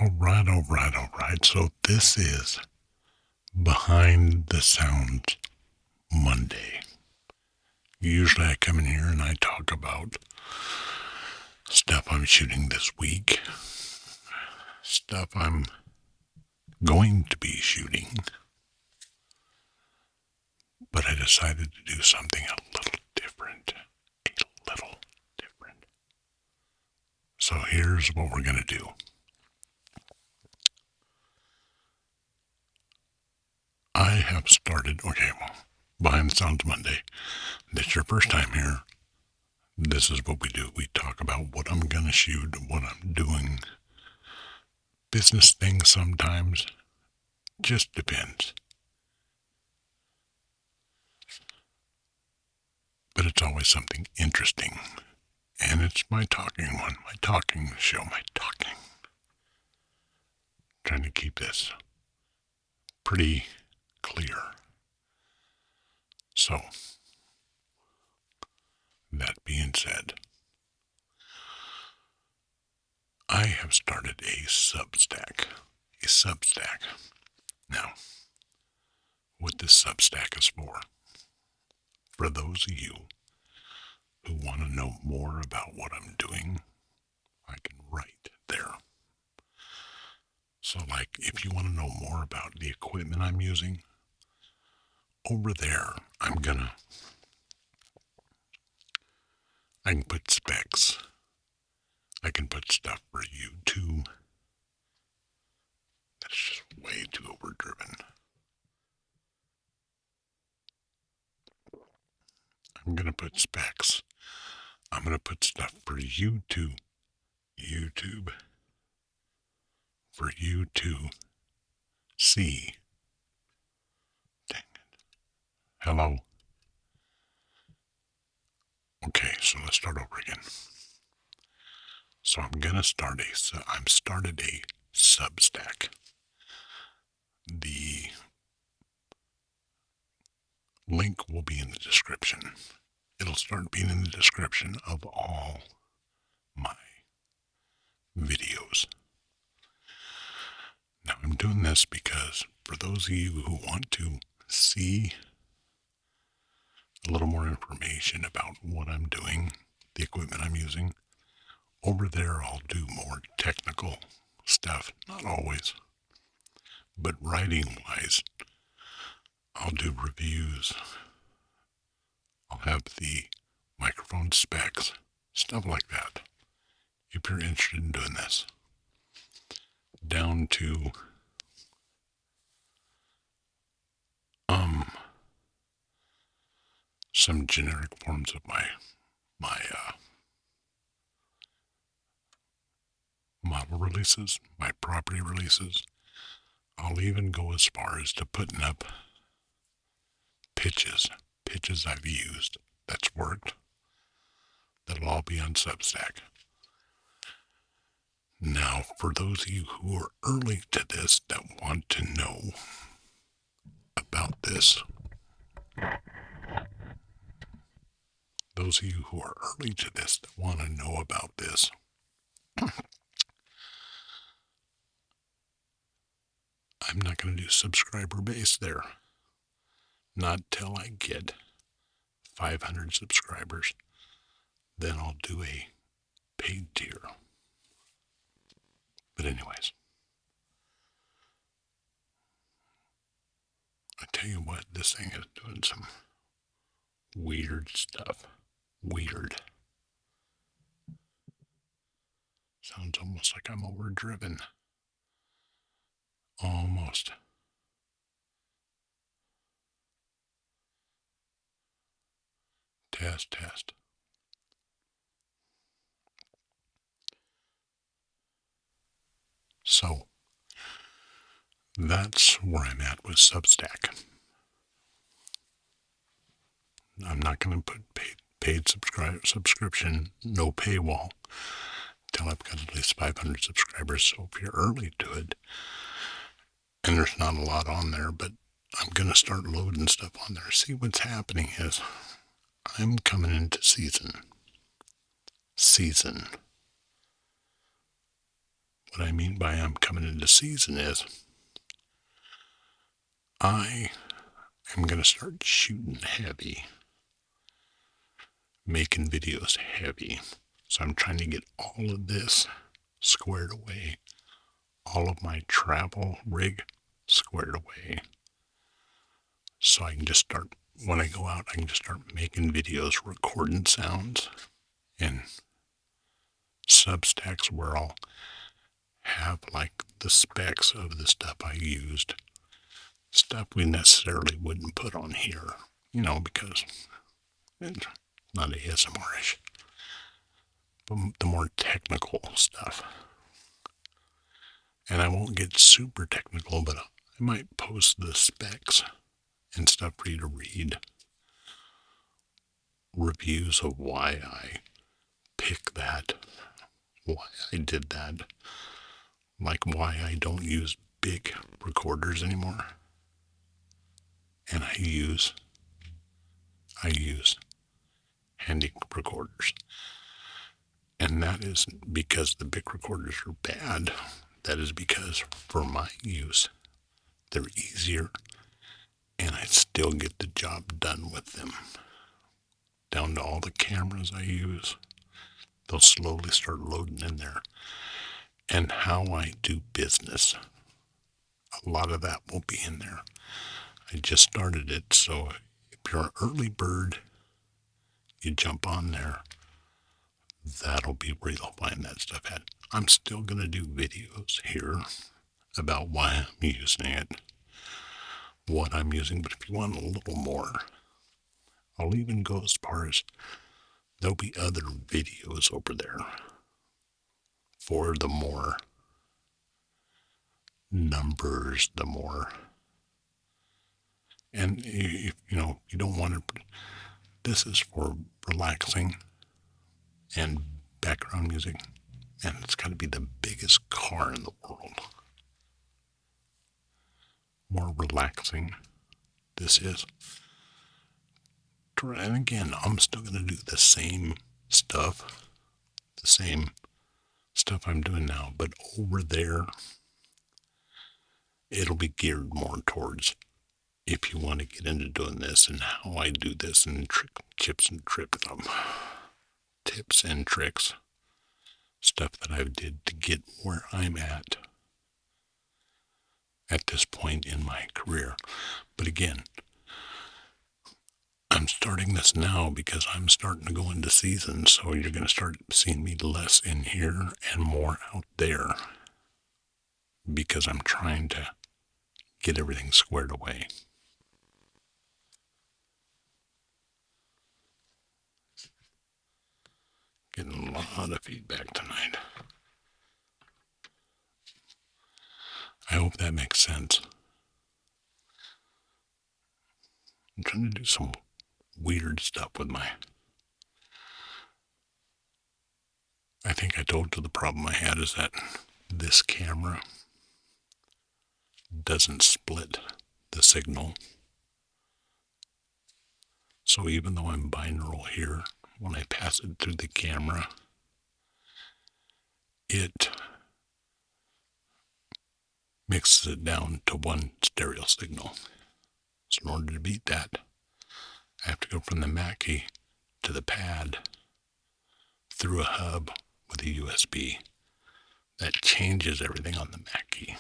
All right. So this is Behind the Sounds Monday. Usually I come in here and I talk about stuff I'm shooting this week, stuff I'm going to be shooting, but I decided to do something a little different. A little different. So here's what we're going to do. I have started, Behind the Sounds Monday. This is your first time here. This is what we do. We talk about what I'm going to shoot, what I'm doing, business things sometimes. Just depends. But it's always something interesting. And it's my talking one, my talking show, my talking. Trying to keep this pretty clear. So, that being said, I have started a Substack. A Substack. Now, what this Substack is for those of you who want to know more about what I'm doing, I can write there. So, like, if you want to know more about the equipment I'm using, over there, I can put specs. I can put stuff for YouTube. That's just way too overdriven. I'm going to put specs. I'm going to put stuff for YouTube. For you to see. Dang it. Hello. Okay, so let's start over again. So I'm started a Substack. The link will be in the description. It'll start being in the description of all my videos. Now I'm doing this because for those of you who want to see a little more information about what I'm doing, the equipment I'm using, over there I'll do more technical stuff. Not always, but writing-wise, I'll do reviews. I'll have the microphone specs, stuff like that. If you're interested in doing this, down to some generic forms of my model releases, my property releases. I'll even go as far as to putting up pitches I've used that's worked. That'll all be on Substack. Now, for those of you who are early to this that want to know about this, those of you who are early to this that want to know about this, I'm not going to do subscriber base there. Not till I get 500 subscribers. Then I'll do a paid tier. But anyways, I tell you what, this thing is doing some weird stuff. Weird. Sounds almost like I'm overdriven. Almost. Test. So, that's where I'm at with Substack. I'm not going to put paid subscription, no paywall, till I've got at least 500 subscribers. So if you're early to it, and there's not a lot on there, but I'm going to start loading stuff on there. See, what's happening is I'm coming into season. What what I mean by I'm coming into season is I am going to start shooting heavy, making videos heavy. So I'm trying to get all of this squared away, all of my travel rig squared away. So I can just start, when I go out, I can just start making videos, recording sounds, and Substacks where I'll have like the specs of the stuff I used, stuff we necessarily wouldn't put on here, because it's not ASMR-ish, but the more technical stuff. And I won't get super technical, but I might post the specs and stuff for you to read. Reviews of why I pick that, why I did that, like why I don't use big recorders anymore. And I use handy recorders. And that isn't because the big recorders are bad. That is because for my use, they're easier and I still get the job done with them. Down to all the cameras I use, they'll slowly start loading in there. And how I do business, a lot of that will be in there. I just started it, so if you're an early bird, you jump on there. That'll be where you'll find that stuff at. I'm still going to do videos here about why I'm using it, what I'm using, but if you want a little more, I'll even go as far as there'll be other videos over there for the more numbers, the more, and if you don't want to, this is for relaxing and background music, and it's got to be the biggest car in the world. More relaxing this is. And again, I'm still going to do the same stuff I'm doing now, but over there, it'll be geared more towards if you want to get into doing this and how I do this and tips and tricks, stuff that I did to get where I'm at this point in my career. But again, I'm starting this now because I'm starting to go into season, so you're going to start seeing me less in here and more out there because I'm trying to get everything squared away. Getting a lot of feedback tonight. I hope that makes sense. I'm trying to do some weird stuff with I think I told you the problem I had is that this camera doesn't split the signal. So even though I'm binaural here, when I pass it through the camera, it mixes it down to one stereo signal. So in order to beat that, I have to go from the Mackie to the pad through a hub with a USB. That changes everything on the Mackie.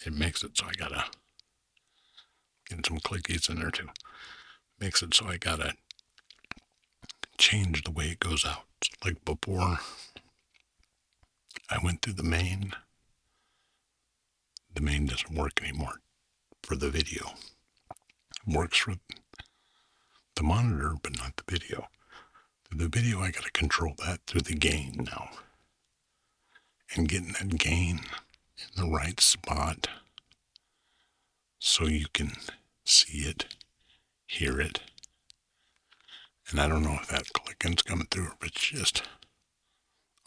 It makes it so I gotta get some clickies in there too. Makes it so I gotta change the way it goes out. So like before, I went through the main. The main doesn't work anymore for the video. It works for the monitor, but not the video. The video, I gotta control that through the gain now. And getting that gain in the right spot so you can see it, hear it. And I don't know if that clicking's coming through or if it's just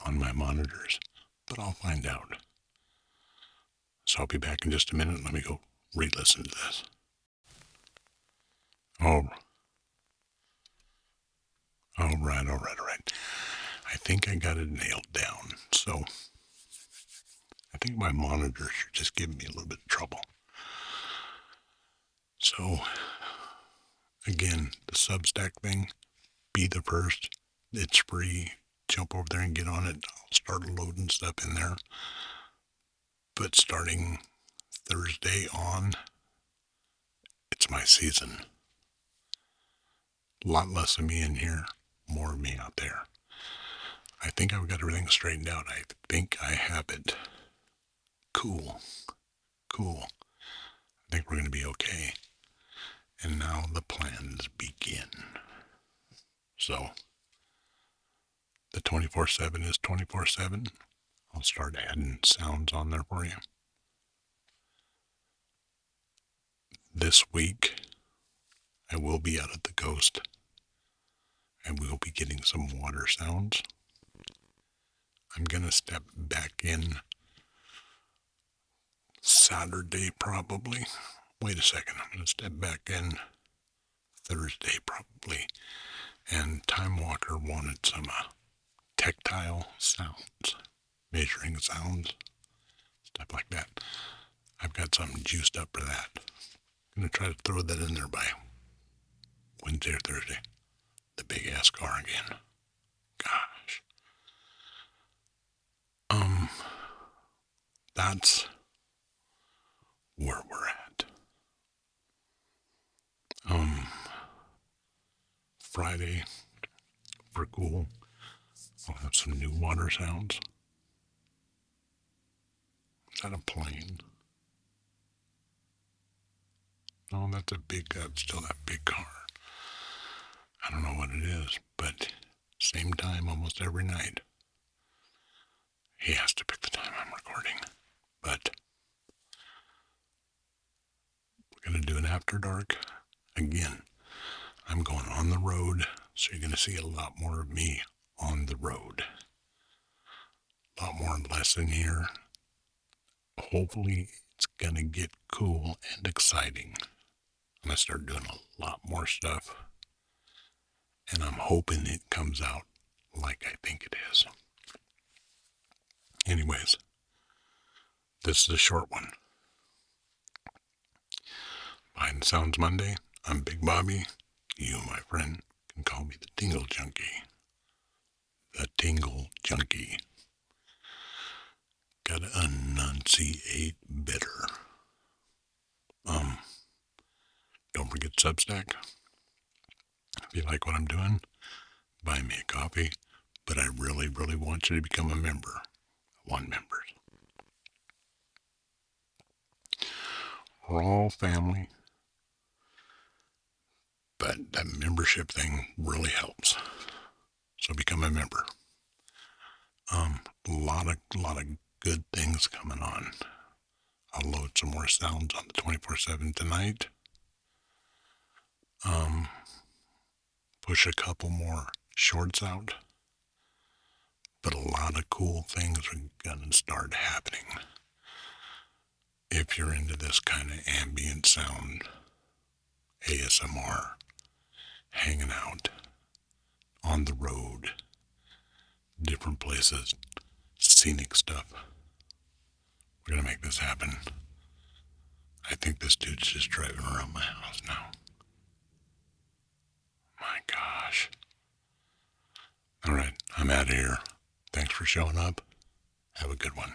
on my monitors, but I'll find out. So I'll be back in just a minute. Let me go re-listen to this. Oh, all right. I think I got it nailed down. So think my monitors are just giving me a little bit of trouble. So, again, the Substack thing, be the first. It's free. Jump over there and get on it. I'll start loading stuff in there. But starting Thursday on, it's my season. A lot less of me in here, more of me out there. I think I've got everything straightened out. I think I have it. Cool. I think we're going to be okay. And now the plans begin. So, the 24/7 is 24/7. I'll start adding sounds on there for you. This week, I will be out at the coast. I will be getting some water sounds. I'm going to step back in Saturday probably. Wait a second, I'm going to step back in Thursday probably. And Time Walker wanted some tactile sounds, measuring sounds, stuff like that. I've got something juiced up for that. I'm going to try to throw that in there by Wednesday or Thursday. The big ass car again. Gosh. That's where we're at. Friday, for cool, I'll have some new water sounds. Is that a plane? No, that's still that big car. I don't know what it is, but same time almost every night. He has to pick the time I'm recording. But we're going to do an after dark. Again, I'm going on the road, so you're going to see a lot more of me on the road. A lot more less in here. Hopefully, it's going to get cool and exciting. I'm going to start doing a lot more stuff. And I'm hoping it comes out like I think it is. Anyways, this is a short one. Behind Sounds Monday, I'm Big Bobby. You, my friend, can call me the Tingle Junkie. The Tingle Junkie. Gotta enunciate better. Don't forget Substack. If you like what I'm doing, buy me a coffee. But I really, really want you to become a member. I want members. We're all family. But that membership thing really helps. So become a member. A lot of good things coming on. I'll load some more sounds on the 24/7 tonight. Push a couple more shorts out. But a lot of cool things are gonna start happening. If you're into this kind of ambient sound, ASMR, hanging out, on the road, different places, scenic stuff. We're going to make this happen. I think this dude's just driving around my house now. My gosh. All right, I'm out of here. Thanks for showing up. Have a good one.